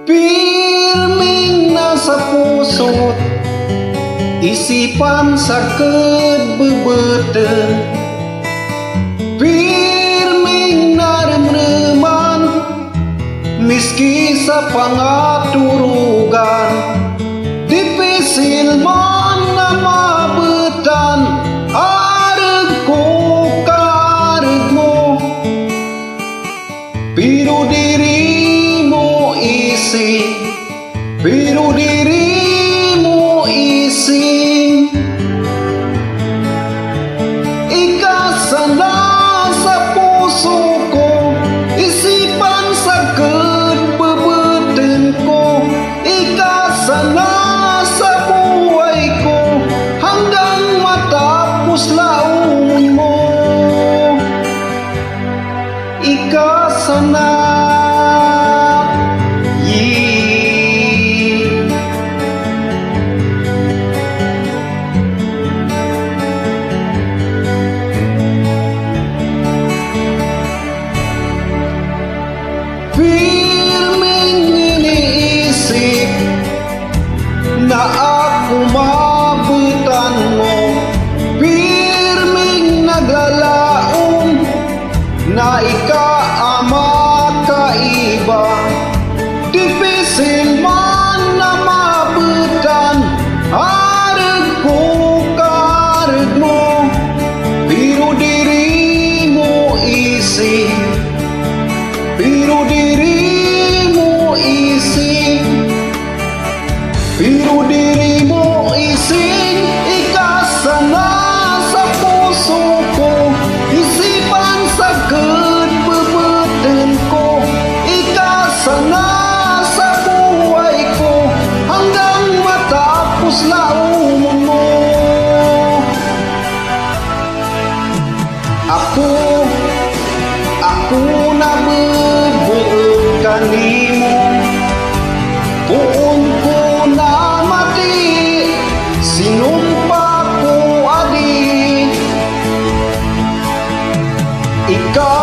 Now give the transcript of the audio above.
Pirming nasa puso't isipan sakit bebeuten, pirming naremreman miski sa pangaturugan, dipisil man na mabetan areg ko kareg mo, piru dirimu isi, piru dirimu isi, ikasana sa puso ko, isipan sakit bebeuten ko, ikasana sa buhay ko, hanggang matapos laun mo, ikasana. Pirming iniisip na ako mabutan mo, pirming naglalaong na ikaama kaiba, dipisil man na mabutan areg ko kareg mo, piru dirimu isi, piru dirimu isi, piru dirimu isi, ikasana sa puso ko, isipan sakit bebeuten ko, ikasana sa buhay ko, hanggang matapos laun mo. Ako na bebeut kanimo, puon ko na mati, sinumpa ko adi, ika